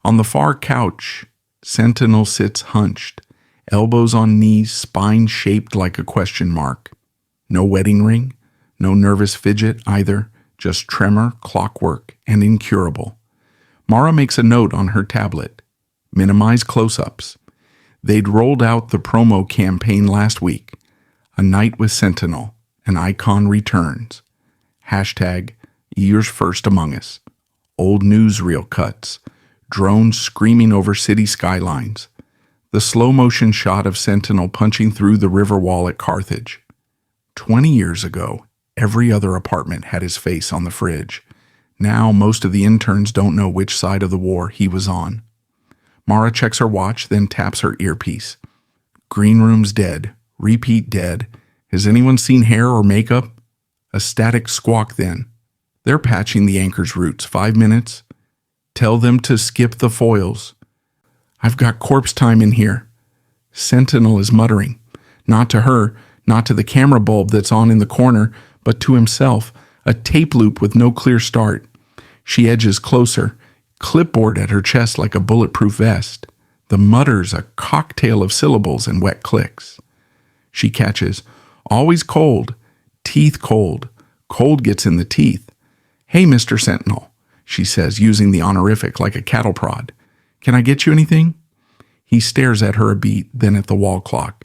On the far couch, Sentinel sits hunched, elbows on knees, spine shaped like a question mark. No wedding ring, no nervous fidget either, just tremor, clockwork, and incurable. Mara makes a note on her tablet. Minimize close-ups. They'd rolled out the promo campaign last week. A night with Sentinel. An icon returns. Hashtag years first among us. Old newsreel cuts. Drones screaming over city skylines. The slow-motion shot of Sentinel punching through the river wall at Carthage. 20 years ago, every other apartment had his face on the fridge. Now, most of the interns don't know which side of the war he was on. Mara checks her watch, then taps her earpiece. Green room's dead. Repeat dead. Has anyone seen hair or makeup? A static squawk then. They're patching the anchor's roots. 5 minutes. Tell them to skip the foils. I've got corpse time in here. Sentinel is muttering. Not to her, not to the camera bulb that's on in the corner, but to himself, a tape loop with no clear start. She edges closer, clipboard at her chest like a bulletproof vest. The mutters a cocktail of syllables and wet clicks. She catches, always cold, teeth cold. Cold gets in the teeth. Hey, Mr. Sentinel, she says, using the honorific like a cattle prod. Can I get you anything? He stares at her a beat, then at the wall clock.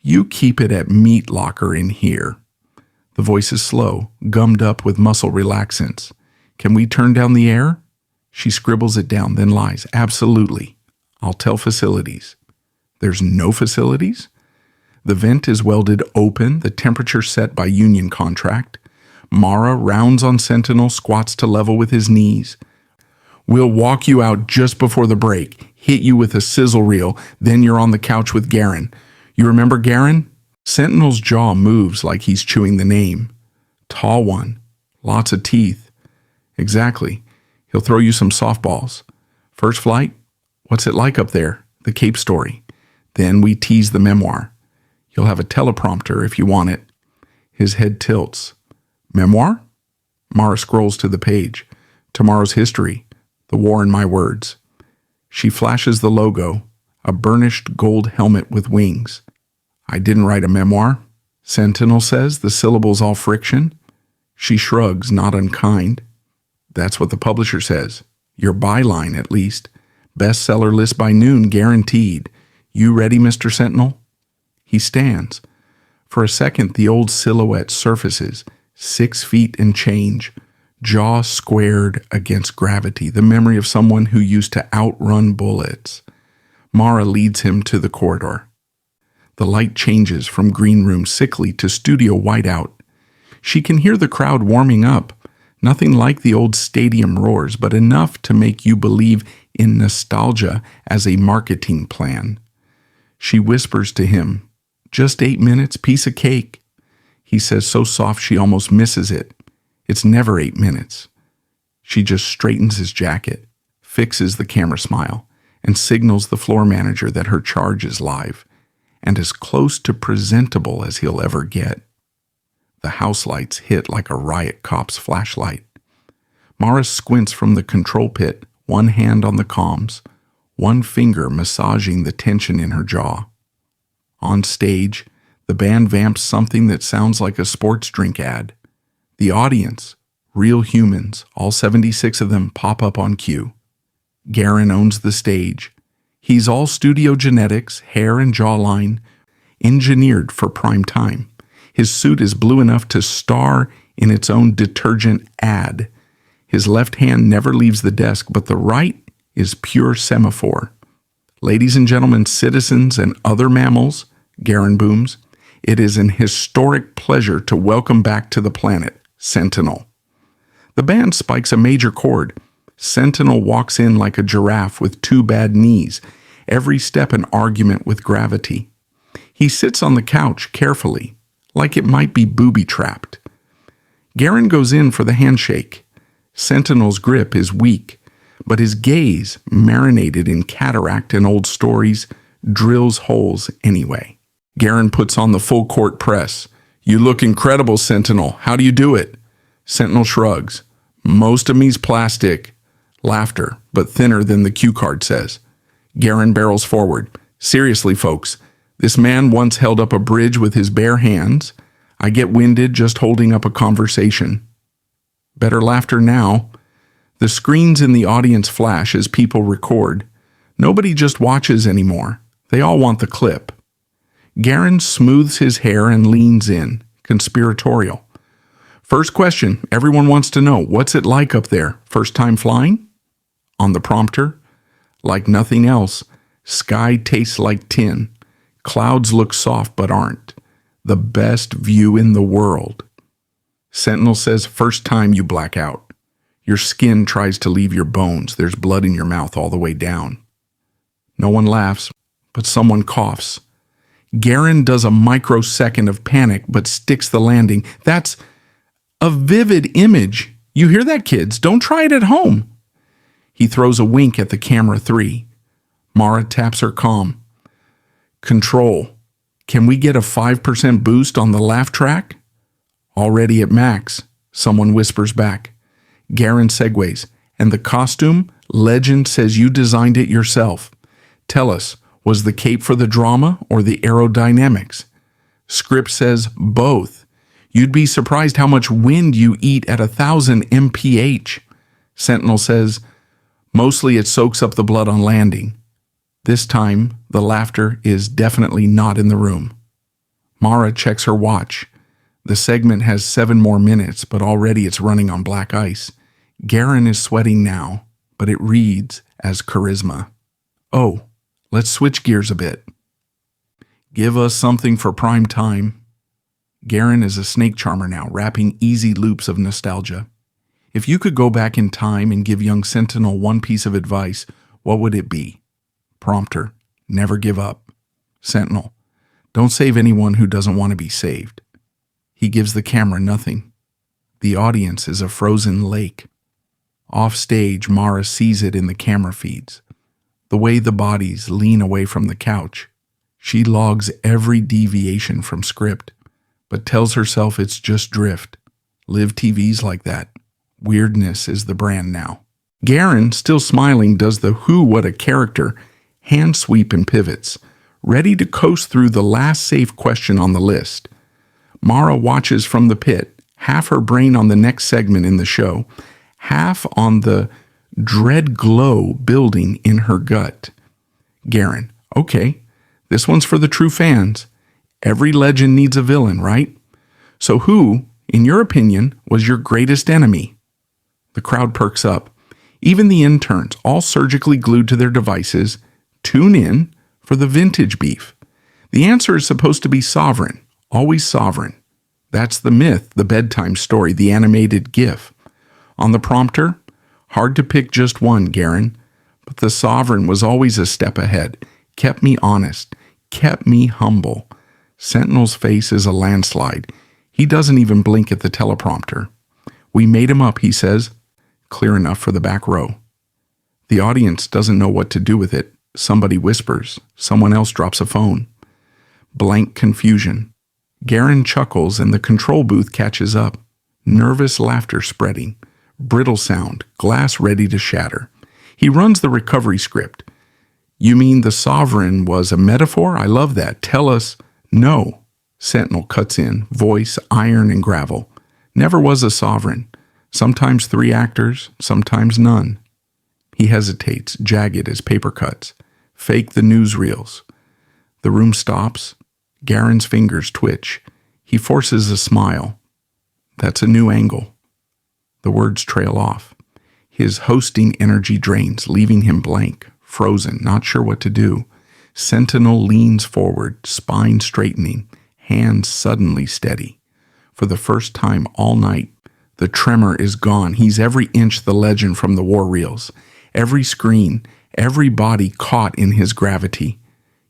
You keep it at meat locker in here. The voice is slow, gummed up with muscle relaxants. Can we turn down the air? She scribbles it down, then lies. Absolutely. I'll tell facilities. There's no facilities? The vent is welded open, the temperature set by union contract. Mara rounds on Sentinel, squats to level with his knees. We'll walk you out just before the break, hit you with a sizzle reel, then you're on the couch with Garen. You remember Garen? Sentinel's jaw moves like he's chewing the name. Tall one. Lots of teeth. Exactly. He'll throw you some softballs. First flight? What's it like up there? The Cape story. Then we tease the memoir. You'll have a teleprompter if you want it. His head tilts. Memoir? Mara scrolls to the page. Tomorrow's history. The war in my words. She flashes the logo, a burnished gold helmet with wings. I didn't write a memoir. Sentinel says, the syllables all friction. She shrugs, not unkind. That's what the publisher says. Your byline, at least. Bestseller list by noon, guaranteed. You ready, Mr. Sentinel? He stands. For a second, the old silhouette surfaces, 6 feet and change, jaw squared against gravity, the memory of someone who used to outrun bullets. Mara leads him to the corridor. The light changes from green room sickly to studio whiteout. She can hear the crowd warming up. Nothing like the old stadium roars, but enough to make you believe in nostalgia as a marketing plan. She whispers to him, just 8 minutes, piece of cake. He says so soft she almost misses it. It's never 8 minutes. She just straightens his jacket, fixes the camera smile, and signals the floor manager that her charge is live and as close to presentable as he'll ever get. The house lights hit like a riot cop's flashlight. Mara squints from the control pit, one hand on the comms, one finger massaging the tension in her jaw. On stage, the band vamps something that sounds like a sports drink ad. The audience, real humans, all 76 of them pop up on cue. Garen owns the stage. He's all studio genetics, hair and jawline, engineered for prime time. His suit is blue enough to star in its own detergent ad. His left hand never leaves the desk, but the right is pure semaphore. Ladies and gentlemen, citizens and other mammals, Garen booms, it is an historic pleasure to welcome back to the planet, Sentinel. The band spikes a major chord. Sentinel walks in like a giraffe with 2 bad knees, every step an argument with gravity. He sits on the couch carefully, like it might be booby-trapped. Garen goes in for the handshake. Sentinel's grip is weak, but his gaze, marinated in cataract and old stories, drills holes anyway. Garen puts on the full-court press. You look incredible, Sentinel. How do you do it? Sentinel shrugs. Most of me's plastic. Laughter, but thinner than the cue card says. Garen barrels forward. Seriously, folks, this man once held up a bridge with his bare hands. I get winded just holding up a conversation. Better laughter now. The screens in the audience flash as people record. Nobody just watches anymore. They all want the clip. Garen smooths his hair and leans in, conspiratorial. First question, everyone wants to know, what's it like up there? First time flying? On the prompter, like nothing else, sky tastes like tin. Clouds look soft but aren't. The best view in the world. Sentinel says, first time you black out. Your skin tries to leave your bones. There's blood in your mouth all the way down. No one laughs, but someone coughs. Garen does a microsecond of panic, but sticks the landing. That's a vivid image. You hear that, kids? Don't try it at home. He throws a wink at the camera 3. Mara taps her comm. Control. Can we get a 5% boost on the laugh track? Already at max, someone whispers back. Garen segues. And the costume? Legend says you designed it yourself. Tell us, was the cape for the drama or the aerodynamics? Script says both. You'd be surprised how much wind you eat at 1,000 mph. Sentinel says, mostly it soaks up the blood on landing. This time, the laughter is definitely not in the room. Mara checks her watch. The segment has 7 more minutes, but already it's running on black ice. Garen is sweating now, but it reads as charisma. Oh, let's switch gears a bit. Give us something for prime time. Garen is a snake charmer now, rapping easy loops of nostalgia. If you could go back in time and give young Sentinel one piece of advice, what would it be? Prompter, never give up. Sentinel, don't save anyone who doesn't want to be saved. He gives the camera nothing. The audience is a frozen lake. Off stage, Mara sees it in the camera feeds. The way the bodies lean away from the couch. She logs every deviation from script, but tells herself it's just drift. Live TV's like that. Weirdness is the brand now. Garen, still smiling, does the who what a character, hand sweep and pivots, ready to coast through the last safe question on the list. Mara watches from the pit, half her brain on the next segment in the show, half on the dread glow building in her gut. Garen, okay, this one's for the true fans. Every legend needs a villain, right? So who, in your opinion, was your greatest enemy? The crowd perks up. Even the interns, all surgically glued to their devices, tune in for the vintage beef. The answer is supposed to be Sovereign, always Sovereign. That's the myth, the bedtime story, the animated GIF. On the prompter, hard to pick just one, Garen, but the Sovereign was always a step ahead, kept me honest, kept me humble. Sentinel's face is a landslide. He doesn't even blink at the teleprompter. We made him up, he says, clear enough for the back row. The audience doesn't know what to do with it. Somebody whispers. Someone else drops a phone. Blank confusion. Garen chuckles and the control booth catches up. Nervous laughter spreading. Brittle sound, glass ready to shatter. He runs the recovery script. You mean the Sovereign was a metaphor? I love that. Tell us. No. Sentinel cuts in, voice, iron and gravel. Never was a Sovereign. Sometimes 3 actors, sometimes none. He hesitates, jagged as paper cuts. Fake the newsreels. The room stops. Garen's fingers twitch. He forces a smile. That's a new angle. The words trail off. His hosting energy drains, leaving him blank, frozen, not sure what to do. Sentinel leans forward, spine straightening, hands suddenly steady. For the first time all night, the tremor is gone. He's every inch the legend from the war reels. Every screen, every body caught in his gravity.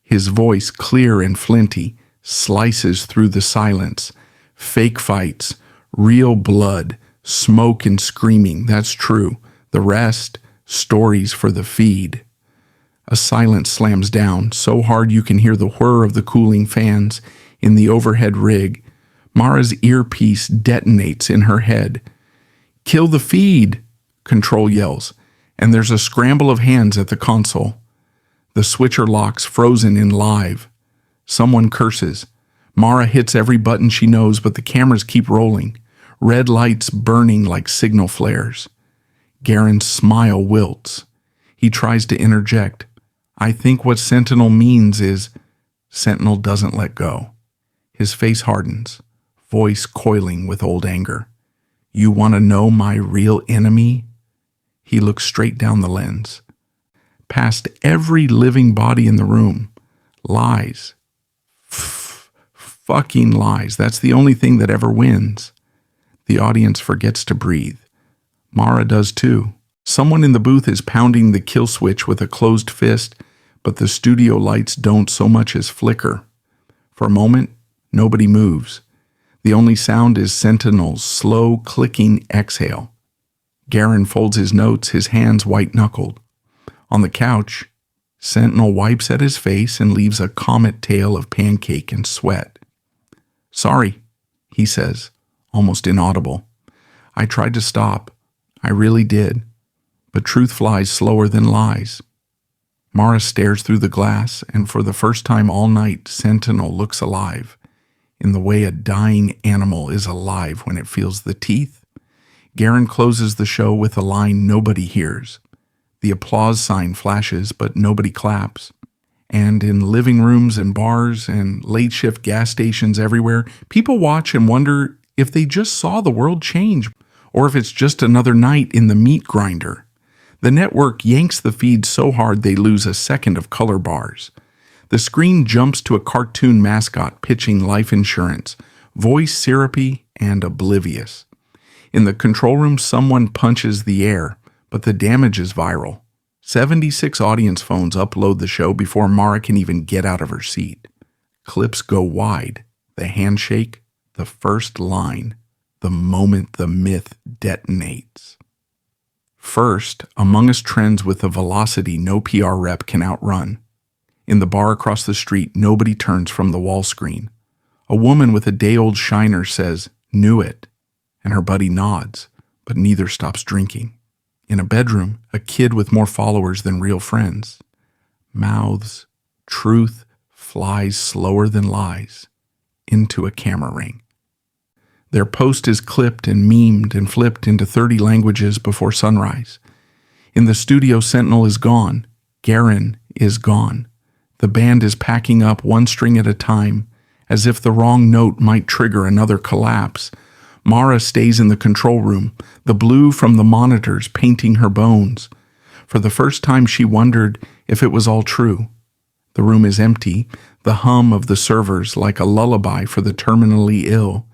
His voice, clear and flinty, slices through the silence. Fake fights, real blood, smoke and screaming, that's true. The rest, stories for the feed. A silence slams down, so hard you can hear the whir of the cooling fans in the overhead rig. Mara's earpiece detonates in her head. Kill the feed, Control yells. And there's a scramble of hands at the console. The switcher locks frozen in live. Someone curses. Mara hits every button she knows, but the cameras keep rolling. Red lights burning like signal flares. Garen's smile wilts. He tries to interject. I think what Sentinel means is... Sentinel doesn't let go. His face hardens, voice coiling with old anger. You want to know my real enemy? He looks straight down the lens. Past every living body in the room. Lies. Fucking lies. That's the only thing that ever wins. The audience forgets to breathe. Mara does too. Someone in the booth is pounding the kill switch with a closed fist, but the studio lights don't so much as flicker. For a moment, nobody moves. The only sound is Sentinel's slow, clicking exhale. Garen folds his notes, his hands white-knuckled. On the couch, Sentinel wipes at his face and leaves a comet tail of pancake and sweat. Sorry, he says, almost inaudible. I tried to stop. I really did. But truth flies slower than lies. Mara stares through the glass, and for the first time all night, Sentinel looks alive, in the way a dying animal is alive when it feels the teeth. Garen closes the show with a line nobody hears. The applause sign flashes, but nobody claps. And in living rooms and bars and late-shift gas stations everywhere, people watch and wonder if they just saw the world change, or if it's just another night in the meat grinder. The network yanks the feed so hard they lose a second of color bars. The screen jumps to a cartoon mascot pitching life insurance, voice syrupy and oblivious. In the control room, someone punches the air, but the damage is viral. 76 audience phones upload the show before Mara can even get out of her seat. Clips go wide. The handshake, the first line, the moment the myth detonates. First, Among Us trends with a velocity no PR rep can outrun. In the bar across the street, nobody turns from the wall screen. A woman with a day-old shiner says, "Knew it," and her buddy nods, but neither stops drinking. In a bedroom, a kid with more followers than real friends. Mouths, truth flies slower than lies into a camera ring. Their post is clipped and memed and flipped into 30 languages before sunrise. In the studio, Sentinel is gone. Garen is gone. The band is packing up one string at a time, as if the wrong note might trigger another collapse. Mara stays in the control room, the blue from the monitors painting her bones. For the first time, she wondered if it was all true. The room is empty, the hum of the servers like a lullaby for the terminally ill.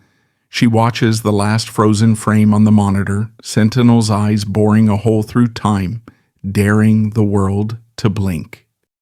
She watches the last frozen frame on the monitor, Sentinel's eyes boring a hole through time, daring the world to blink.